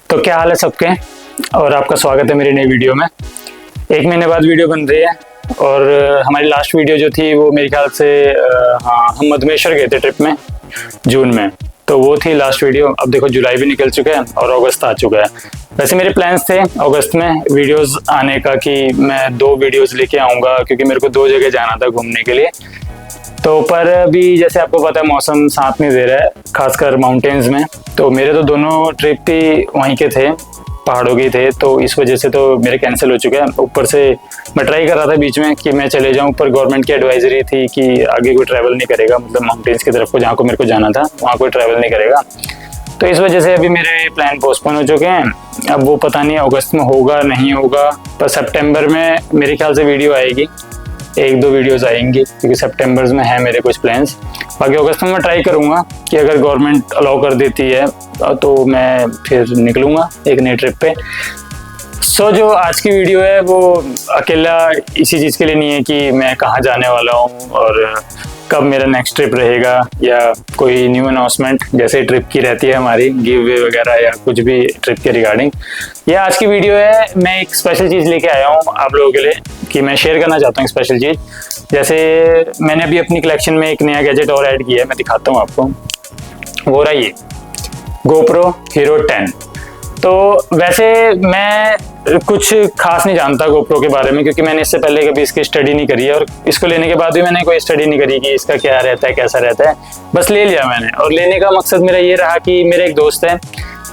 तो क्या हाल है सबके, और आपका स्वागत है मेरी नई वीडियो में। एक महीने बाद वीडियो बन रही है और हमारी लास्ट वीडियो जो थी वो मेरे ख्याल से हम मधुमेश्वर गए थे ट्रिप में जून में, तो वो थी लास्ट वीडियो। अब देखो जुलाई भी निकल चुका है और अगस्त आ चुका है। वैसे मेरे प्लान्स थे अगस्त में वीडियोस आने का कि मैं 2 वीडियोस लेके आऊँगा, क्योंकि मेरे को 2 जगह जाना था घूमने के लिए। तो पर अभी जैसे आपको पता है मौसम साथ नहीं दे रहा है, खासकर माउंटेन्स में। तो मेरे तो दोनों ट्रिप ही वहीं के थे, पहाड़ों के थे, तो इस वजह से तो मेरे कैंसिल हो चुके हैं। ऊपर से मैं ट्राई कर रहा था बीच में कि मैं चले जाऊं, पर गवर्नमेंट की एडवाइजरी थी कि आगे कोई ट्रैवल नहीं करेगा, मतलब माउंटेन्स की तरफ को जहाँ को मेरे को जाना था वहाँ कोई ट्रैवल नहीं करेगा। तो इस वजह से अभी मेरे प्लान पोस्टपोन हो चुके हैं। अब वो पता नहीं अगस्त में होगा नहीं होगा, पर सितंबर में मेरे ख्याल से वीडियो आएगी, 1-2 वीडियोस आएंगी, क्योंकि सितंबर में है मेरे कुछ प्लान्स। बाकी अगस्त में मैं ट्राई करूँगा कि अगर गवर्नमेंट अलाउ कर देती है तो मैं फिर निकलूँगा एक नई ट्रिप पे। जो आज की वीडियो है वो अकेला इसी चीज़ के लिए नहीं है कि मैं कहाँ जाने वाला हूँ और कब मेरा नेक्स्ट ट्रिप रहेगा, या कोई न्यू अनाउंसमेंट जैसे ट्रिप की रहती है हमारी, गिव वे वगैरह या कुछ भी ट्रिप के रिगार्डिंग। ये आज की वीडियो है, मैं एक स्पेशल चीज़ लेके आया हूँ आप लोगों के लिए कि मैं शेयर करना चाहता हूँ स्पेशल चीज़। जैसे मैंने अभी अपनी कलेक्शन में एक नया गैजेट और ऐड किया है, मैं दिखाता हूँ आपको। वो रहा ये GoPro Hero 10। तो वैसे मैं कुछ खास नहीं जानता GoPro के बारे में, क्योंकि मैंने इससे पहले कभी इसकी स्टडी नहीं करी है, और इसको लेने के बाद भी मैंने कोई स्टडी नहीं करी कि इसका क्या रहता है कैसा रहता है। बस ले लिया मैंने, और लेने का मकसद मेरा ये रहा कि मेरा एक दोस्त है,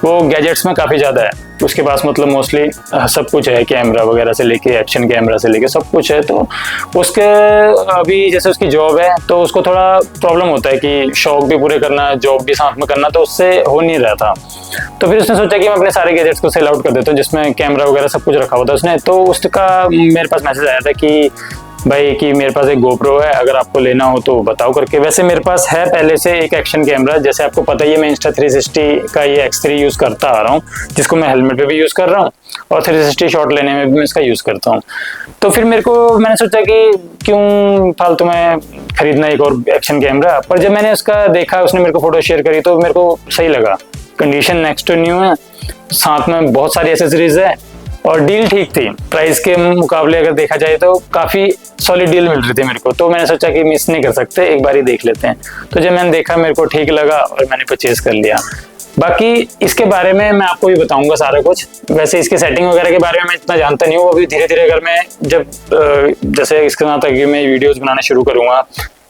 वो गैजेट्स में काफ़ी ज़्यादा है, उसके पास मतलब मोस्टली सब कुछ है, कैमरा वगैरह से लेके एक्शन कैमरा से लेके सब कुछ है। तो उसके अभी जैसे उसकी जॉब है तो उसको थोड़ा प्रॉब्लम होता है कि शौक भी पूरे करना, जॉब भी साथ में करना, तो उससे हो नहीं रहा था। तो फिर उसने सोचा कि मैं अपने सारे गैजेट्स को सेल आउट कर देता हूँ जिसमें कैमरा वगैरह सब कुछ रखा हुआ था उसने। तो उसका मेरे पास मैसेज आया था कि भाई कि मेरे पास एक GoPro है, अगर आपको लेना हो तो बताओ करके। वैसे मेरे पास है पहले से एक एक्शन कैमरा, जैसे आपको पता ही है मैं Insta360 का ये X3 यूज़ करता आ रहा हूँ, जिसको मैं हेलमेट पे भी यूज़ कर रहा हूँ और 360 शॉट लेने में भी मैं इसका यूज़ करता हूँ। तो फिर मैंने सोचा कि क्यों फालतू में खरीदना एक और एक्शन कैमरा। पर जब मैंने उसका देखा, उसने मेरे को फोटो शेयर करी, तो मेरे को सही लगा। कंडीशन नेक्स्ट टू न्यू है, साथ में बहुत सारी एसेसरीज है और डील ठीक थी। प्राइस के मुकाबले अगर देखा जाए तो काफ़ी सॉलिड डील मिल रही थी मेरे को, तो मैंने सोचा कि मिस नहीं कर सकते, एक बार ही देख लेते हैं। तो जब मैंने देखा मेरे को ठीक लगा और मैंने परचेज कर लिया। बाकी इसके बारे में मैं आपको भी बताऊंगा सारा कुछ। वैसे इसके सेटिंग वगैरह के बारे में मैं इतना जानता नहीं हूँ, अभी धीरे धीरे अगर मैं जैसे इसके साथ आगे मैं वीडियोस बनाना शुरू करूँगा,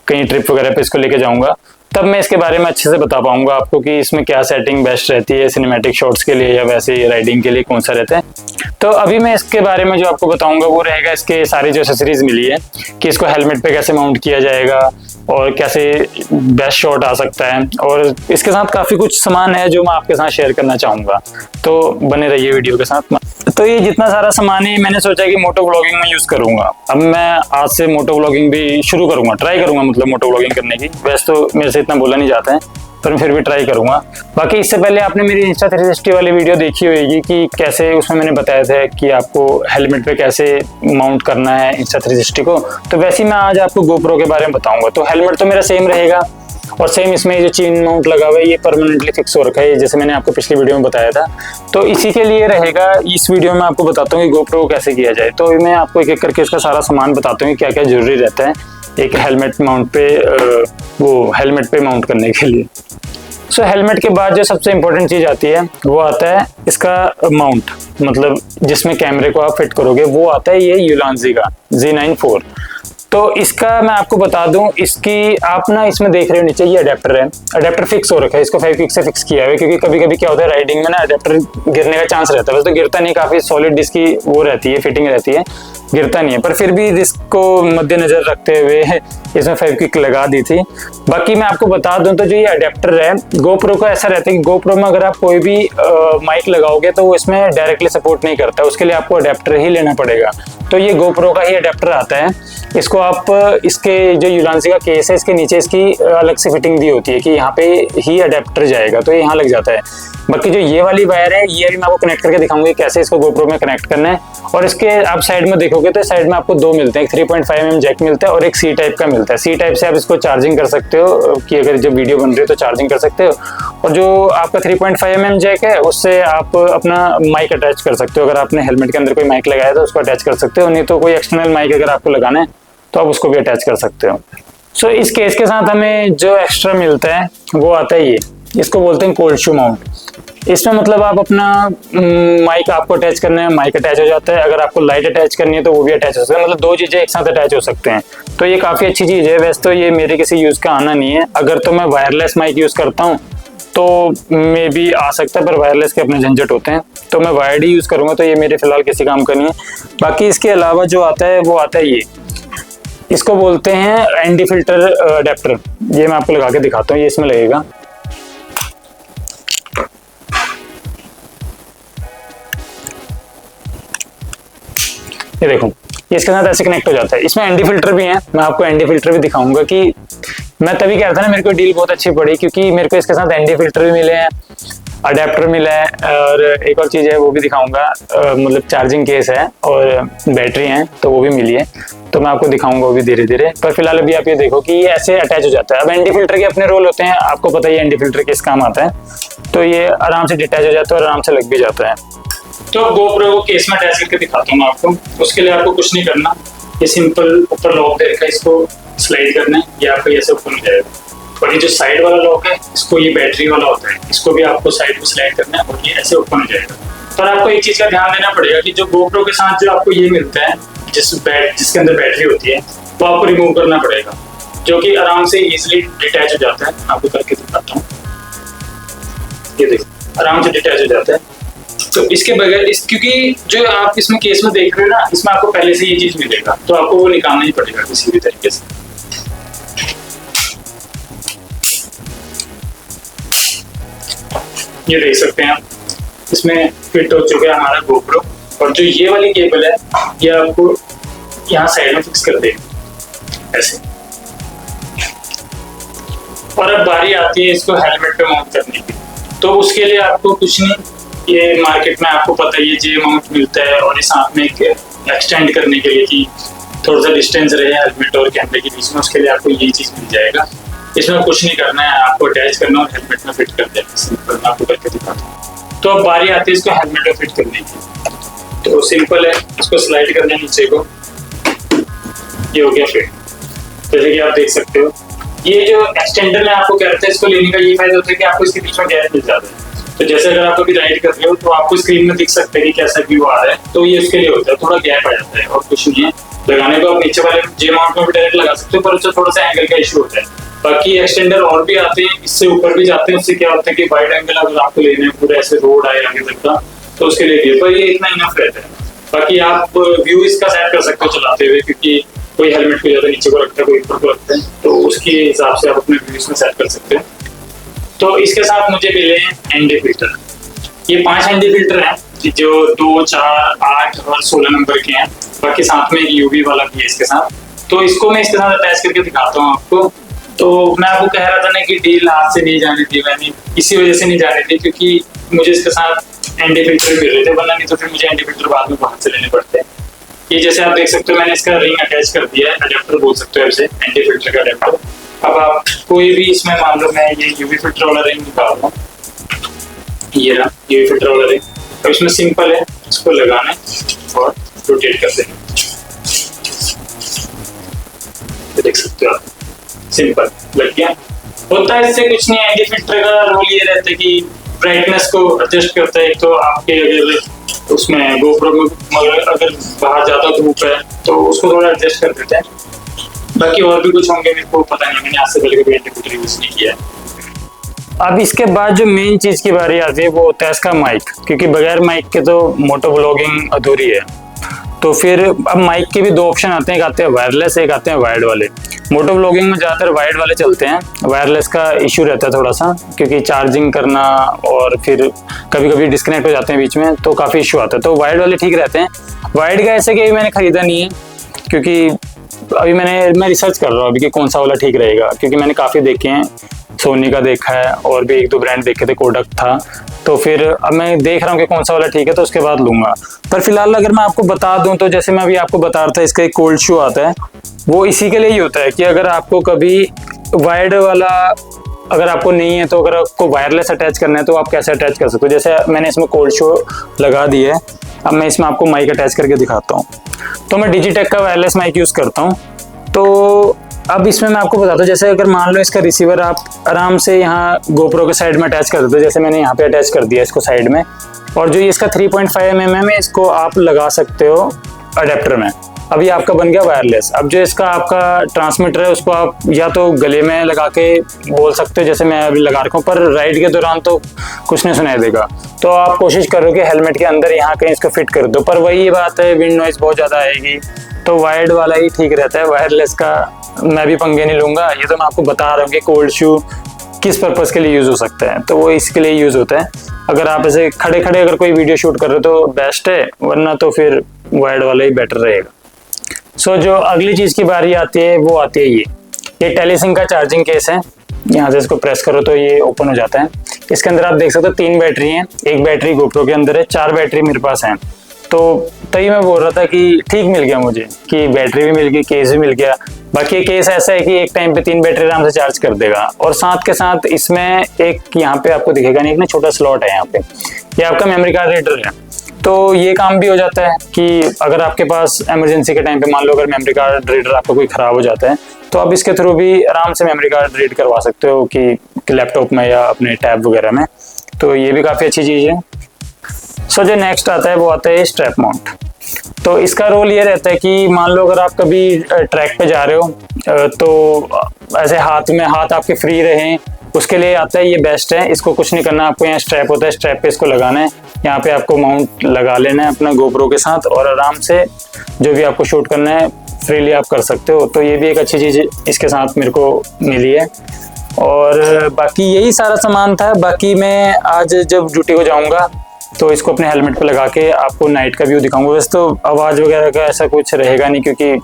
कहीं ट्रिप वगैरह पे इसको लेके जाऊँगा, तब मैं इसके बारे में अच्छे से बता पाऊंगा आपको कि इसमें क्या सेटिंग बेस्ट रहती है सिनेमैटिक शॉट्स के लिए या वैसे राइडिंग के लिए कौन सा रहता है। तो अभी मैं इसके बारे में जो आपको बताऊंगा वो रहेगा इसके सारी जो एक्सेसरीज मिली है, कि इसको हेलमेट पे कैसे माउंट किया जाएगा और कैसे बेस्ट शॉट आ सकता है, और इसके साथ काफ़ी कुछ सामान है जो मैं आपके साथ शेयर करना चाहूँगा। तो बने रहिए वीडियो के साथ। तो ये जितना सारा सामान है मैंने सोचा कि मोटो व्लॉगिंग में यूज़ करूँगा। अब मैं आज से मोटो व्लॉगिंग भी शुरू करूँगा, ट्राई करूँगा मतलब मोटो व्लॉगिंग करने की। वैसे तो मेरे से इतना बोला नहीं जाता है, पर मैं फिर भी ट्राई करूँगा। बाकी इससे पहले आपने मेरी Insta360 वाली वीडियो देखी होगी कि कैसे उसमें मैंने बताया था कि आपको हेलमेट पे कैसे माउंट करना है Insta360 को। तो वैसे ही मैं आज आपको GoPro के बारे में बताऊँगा। तो हेलमेट तो मेरा सेम रहेगा, और सेम इसमें जो चेन माउंट लगा हुआ है ये परमानेंटली फिक्स हो रखा है, जैसे मैंने आपको पिछली वीडियो में बताया था। तो इसी के लिए रहेगा, इस वीडियो में आपको बताता हूँ कि GoPro कैसे किया जाए। तो मैं आपको एक एक करके इसका सारा सामान बताता हूँ कि क्या क्या जरूरी रहता है एक हेलमेट माउंट पे, वो हेलमेट पे माउंट करने के लिए। हेलमेट के बाद जो सबसे इम्पोर्टेंट चीज़ आती है वो आता है इसका माउंट, मतलब जिसमें कैमरे को आप फिट करोगे, वो आता है ये Ulanzi का Z9-4। तो इसका मैं आपको बता दूं, इसकी आप ना इसमें देख रहे हो नीचे ये अडेप्टर है, अडेप्टर फिक्स हो रखा है, इसको फेविक्विक से फिक्स किया हुआ है, क्योंकि कभी कभी क्या होता है राइडिंग में ना अडेप्टर गिरने का चांस रहता है। वैसे तो गिरता नहीं, काफ़ी सॉलिड इसकी वो रहती है, फिटिंग रहती है, गिरता नहीं है, पर फिर भी रिस्क को मद्देनजर रखते हुए इसमें फेविक्विक लगा दी थी। बाकी मैं आपको बता दूं तो जो ये अडेप्टर है GoPro का ऐसा रहता है कि GoPro में अगर आप कोई भी माइक लगाओगे तो वो इसमें डायरेक्टली सपोर्ट नहीं करता, उसके लिए आपको अडेप्टर ही लेना पड़ेगा। तो ये GoPro का ही अडेप्टर आता है। इसको आप इसके जो Ulanzi का केस है इसके नीचे इसकी अलग से फिटिंग दी होती है कि यहाँ पे ही अडेप्टर जाएगा, तो यहाँ लग जाता है। बाकी जो ये वाली वायर है ये भी मैं आपको कनेक्ट करके दिखाऊंगी कैसे इसको GoPro में कनेक्ट करना है। और इसके आप साइड में देखोगे देखोगे तो साइड में आपको दो मिलते हैं, एक 3.5mm जैक मिलता है और एक C टाइप का मिलता है। C टाइप से आप इसको चार्जिंग कर सकते हो कि अगर जब वीडियो बन रही है तो चार्जिंग कर सकते हो। और जो आपका 3.5mm जैक है उससे आप अपना माइक अटैच कर सकते हो। अगर आपने हेलमेट के अंदर कोई माइक लगाया तो उसको अटैच कर सकते हो, नहीं तो कोई एक्सटर्नल माइक अगर आपको लगाना है तो आप उसको भी अटैच कर सकते हो। सो इस केस के साथ हमें जो एक्स्ट्रा मिलता है वो आता है ये, इसको बोलते हैं कोल्ड शू माउंट। इसमें मतलब आप अपना माइक आपको अटैच करना है, माइक अटैच हो जाता है। अगर आपको लाइट अटैच करनी है तो वो भी अटैच हो सकता है, मतलब दो चीज़ें एक साथ अटैच हो सकते हैं। तो ये काफ़ी अच्छी चीज़ है। वैसे तो ये मेरे किसी यूज़ का आना नहीं है, अगर तो मैं वायरलेस माइक यूज़ करता हूँ तो मे भी आ सकता है, पर वायरलेस के अपने झंझट होते हैं, तो मैं वायर्ड ही यूज़ करूँगा, तो ये मेरे फिलहाल किसी काम का नहीं है। बाकी इसके अलावा जो आता है वो आता है ये, इसको बोलते हैं एंटी फिल्टर अडेप्टर। ये मैं आपको लगा के दिखाता हूँ, ये इसमें लगेगा। ये देखो, ये इसके साथ ऐसे कनेक्ट हो जाता है। इसमें एंटी फिल्टर भी है, मैं आपको एंटी फिल्टर भी दिखाऊंगा कि मैं तभी कह रहा था ना मेरे को डील बहुत अच्छी पड़ी, क्योंकि मेरे को इसके साथ एंटी फिल्टर भी मिले हैं, अडेप्टर मिला है, और एक और चीज़ है वो भी दिखाऊंगा, मतलब चार्जिंग केस है और बैटरी है तो वो भी मिली है, तो मैं आपको दिखाऊंगा वो भी धीरे धीरे। पर फिलहाल अभी आप ये देखो कि ये ऐसे अटैच हो जाता है। अब एंटी फिल्टर के अपने रोल होते हैं, आपको पता ही है एंटी फिल्टर किस काम आता है, तो ये आराम से डिटैच हो जाता है और आराम से लग भी जाता है। तो GoPro को केस में अटैच करके दिखाता हूँ मैं आपको। उसके लिए आपको कुछ नहीं करना, ये सिंपल ऊपर लॉक दे रखा है, इसको स्लाइड करना है, ये आपको ऐसे ऊपर मिल जाएगा। और ये जो साइड वाला लॉक है इसको, ये बैटरी वाला होता है, इसको भी आपको साइड में स्लाइड करना है और ये ऐसे ऊपर मिल जाएगा। पर आपको एक चीज़ का ध्यान देना पड़ेगा कि जो GoPro के साथ जो आपको ये मिलता है, जिसके अंदर बैटरी होती है, वो आपको रिमूव करना पड़ेगा, जो कि आराम से इजिली डिटैच हो जाता है। आपको करके दिखाता हूँ, ये देखो आराम से डिटैच हो जाता है। तो इसके बगैर क्योंकि जो आप इसमें केस में देख रहे हो ना, इसमें आपको पहले से ये चीज मिलेगा, तो आपको वो निकालना ही पड़ेगा किसी भी तरीके से। ये देख सकते हैं आप, इसमें फिट हो चुका है हमारा GoPro। और जो ये वाली केबल है ये आपको यहाँ साइड में फिक्स कर देगा ऐसे। और अब बारी आती है इसको हेलमेट पे माउंट करने की, तो उसके लिए आपको कुछ नहीं, ये मार्केट में आपको पता ही है जे माउंट मिलता है, और इस हाथ में एक एक्सटेंड करने के लिए कि थोड़ा सा डिस्टेंस रहे हेलमेट और कैमरे के बीच में, उसके लिए आपको ये चीज़ मिल जाएगा। इसमें कुछ नहीं करना है, आपको अटैच करना और हेलमेट में फिट कर देना। सिंपल, मैं आपको करके दिखाता हूँ। तो अब बारी आती है इसको हेलमेट में फिट करने की, तो सिंपल है, इसको स्लाइड करना है नीचे को, ये हो गया फिट। जैसे कि आप देख सकते हो, ये जो एक्सटेंडर मैं आपको कहता है, इसको लेने का ये फायदा होता है कि आपको इसके बीच में गैप मिल जाता है। तो जैसे अगर आप अभी राइड कर रहे हो तो आपको स्क्रीन में दिख सकता है कि कैसा व्यू आ रहा है, तो ये उसके लिए होता है, थोड़ा गैप आ जाता है और कुछ नहीं है। लगाने को आप नीचे वाले जे माउंट में भी डायरेक्ट लगा सकते हो, पर उससे थोड़ा सा एंगल का इशू होता है। बाकी एक्सटेंडर और भी आते हैं, इससे ऊपर भी जाते हैं, उससे क्या होता है कि वाइड एंगल अगर आपको लेना है, पूरा ऐसे रोड आए आगे तक का, तो उसके लिए भी, पर ये इतना इनफ रहता है। बाकी आप व्यू इसका सेट कर सकते हो चलाते हुए, क्योंकि कोई हेलमेट को ज्यादा नीचे को रखता है, कोई ऊपर को रखता है, तो उसके हिसाब से आप अपने व्यू इसमें सेट कर सकते हो। तो इसके साथ मुझे मिले हैं एंटी फिल्टर। ये 5 एंटी फिल्टर हैं, जो 2, 4, 8 और 16 नंबर के हैं। बाकी साथ में एक यूवी वाला भी है इसके साथ, तो इसको मैं इसके साथ अटैच करके दिखाता हूँ आपको। तो मैं आपको कह रहा था ना कि डील हाथ से नहीं जाने दी, मैंने इसी वजह से नहीं जाने दी क्योंकि मुझे इसके साथ एंटी फिल्टर मिल रहे थे, वरना नहीं तो फिर मुझे एंटी फिल्टर बाद में बाहर से लेने पड़ते हैं। ये जैसे आप देख सकते हो, मैंने इसका रिंग अटैच कर दिया है, अडेप्टर बोल सकते हो इसे, एंटी फिल्टर का अडेप्टर। अब आप कोई भी इसमें मान लो, मैं ये यूवी फिल्टर वाला रिंग निकाल रहा हूँ, ये रहा यूवी फिल्टर वाला रिंग। अब इसमें सिंपल है, इसको लगाना है और रोटेट कर देना, देख सकते हो आप, सिंपल लग गया। होता है इससे कुछ नहीं, एंटी फिल्टर का रोल ये रहता है कि ब्राइटनेस को एडजस्ट करता है। तो आपके अगर उसमें GoPro में अगर बाहर ज्यादा धूप है तो उसको थोड़ा एडजस्ट कर देते हैं। बाकी और भी कुछ होंगे, मेरे को पता नहीं, मैंने आज से पहले कभी एंटी फिल्टर यूज नहीं किया है। अब इसके बाद जो मेन चीज की बारी आती है वो होता है इसका माइक, क्योंकि बगैर माइक के तो मोटो व्लॉगिंग अधूरी है। तो फिर अब माइक के भी 2 ऑप्शन आते हैं, एक आते हैं वायरलेस, एक आते हैं वायर्ड वाले। मोटो व्लॉगिंग में ज़्यादातर वायर्ड वाले चलते हैं, वायरलेस का इशू रहता है थोड़ा सा, क्योंकि चार्जिंग करना और फिर कभी कभी डिस्कनेक्ट हो जाते हैं बीच में, तो काफ़ी इशू आता है। तो वायर्ड वाले ठीक रहते हैं। वायर्ड का ऐसे कि अभी मैंने ख़रीदा नहीं है, क्योंकि अभी मैं रिसर्च कर रहा हूँ अभी कि कौन सा वाला ठीक रहेगा, क्योंकि मैंने काफ़ी देखे हैं सोनी का देखा है और भी एक दो ब्रांड देखे थे, कोडक था। तो फिर अब मैं देख रहा हूँ कि कौन सा वाला ठीक है, तो उसके बाद लूंगा। पर फिलहाल अगर मैं आपको बता दूं तो जैसे मैं अभी आपको बता रहा था, इसका एक कोल्ड शू आता है, वो इसी के लिए ही होता है कि अगर आपको कभी वायर्ड वाला अगर आपको नहीं है, तो अगर आपको वायरलेस अटैच करना है तो आप कैसे अटैच कर सकते हो। जैसे मैंने इसमें कोल्ड शू लगा दी है, अब मैं इसमें आपको माइक अटैच करके दिखाता हूँ। तो मैं डिजिटेक का वायरलेस माइक यूज़ करता हूँ। तो अब इसमें मैं आपको बताता हूँ, जैसे अगर मान लो इसका रिसीवर आप आराम से यहाँ गोप्रो के साइड में अटैच कर देते हो, जैसे मैंने यहाँ पे अटैच कर दिया इसको साइड में, और जो ये इसका 3.5 mm है, इसको आप लगा सकते हो अडेप्टर में। अब ये आपका बन गया वायरलेस। अब जो इसका आपका ट्रांसमीटर है, उसको आप या तो गले में लगा के बोल सकते हो, जैसे मैं अभी लगा रखा हूँ, पर राइड के दौरान तो कुछ नहीं सुनाई देगा। तो आप कोशिश करो कि हेलमेट के अंदर यहाँ कहीं इसको फिट कर दो। पर वही बात है, विंड नॉइज बहुत ज़्यादा आएगी, तो वायर्ड वाला ही ठीक रहता है। वायरलेस का मैं भी पंगे नहीं लूँगा। ये तो मैं आपको बता रहा हूँ कि कोल्ड शू किस पर्पज़ के लिए यूज़ हो सकता है, तो वो इसके लिए यूज़ होता है। अगर आप ऐसे खड़े खड़े अगर कोई वीडियो शूट कर रहे हो तो बेस्ट है, वरना तो फिर वायर्ड वाला ही बेटर रहेगा। सो जो अगली चीज़ की बारी आती है वो आती है ये टेलीसिंक का चार्जिंग केस है। यहाँ से इसको प्रेस करो तो ये ओपन हो जाता है। इसके अंदर आप देख सकते हो 3 बैटरी हैं, एक बैटरी गोप्रो के अंदर है, 4 बैटरी मेरे पास हैं। तो तभी मैं बोल रहा था कि ठीक मिल गया मुझे कि बैटरी भी मिल गई, केस भी मिल गया। बाकी ये केस ऐसा है कि एक टाइम पे 3 बैटरी आराम से चार्ज कर देगा। और साथ के साथ इसमें एक यहाँ पे आपको दिखेगा नहीं, एक ना छोटा स्लॉट है यहाँ पे, ये आपका मेमोरी कार्ड रीडर है। तो ये काम भी हो जाता है कि अगर आपके पास इमरजेंसी के टाइम पे मान लो अगर मेमोरी कार्ड रीडर आपका कोई ख़राब हो जाता है, तो आप इसके थ्रू भी आराम से मेमोरी कार्ड रीड करवा सकते हो कि लैपटॉप में या अपने टैब वगैरह में। तो ये भी काफ़ी अच्छी चीज़ है। सो जो नेक्स्ट आता है वो आता है स्ट्रैप माउंट। तो इसका रोल ये रहता है कि मान लो अगर आप कभी ट्रैक पे जा रहे हो तो ऐसे हाथ आपके फ्री रहें, उसके लिए आता है ये बेस्ट है। इसको कुछ नहीं करना, आपको यहाँ स्ट्रैप होता है, स्ट्रैप पे इसको लगाना है, यहाँ पे आपको माउंट लगा लेना है अपना गोप्रो के साथ, और आराम से जो भी आपको शूट करना है फ्रीली आप कर सकते हो। तो ये भी एक अच्छी चीज़ इसके साथ मेरे को मिली है। और बाकी यही सारा सामान था। बाकी मैं आज जब ड्यूटी को जाऊँगा तो इसको अपने हेलमेट पे लगा के आपको नाइट का व्यू दिखाऊंगा। वैसे तो आवाज़ वगैरह का ऐसा कुछ रहेगा नहीं, क्योंकि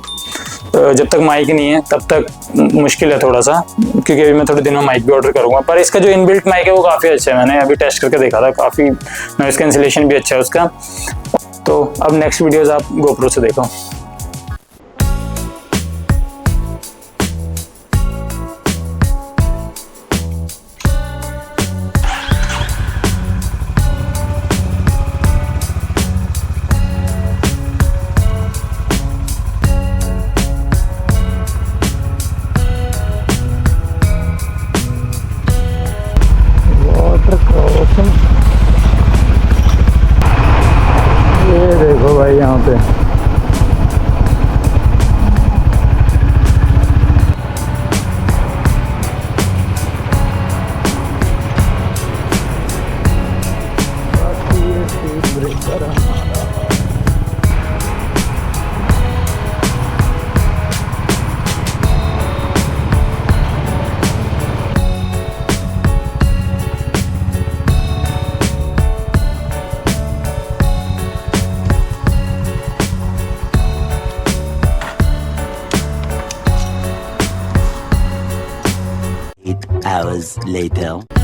जब तक माइक नहीं है तब तक मुश्किल है थोड़ा सा, क्योंकि अभी मैं थोड़े दिन में माइक भी ऑर्डर करूंगा। पर इसका जो इनबिल्ट माइक है वो काफ़ी अच्छा है, मैंने अभी टेस्ट करके देखा था, काफ़ी नॉइस कैंसिलेशन भी अच्छा है उसका। तो अब नेक्स्ट वीडियोज़ आप गोप्रो से देखो। ये देखो भाई यहाँ पे hours later.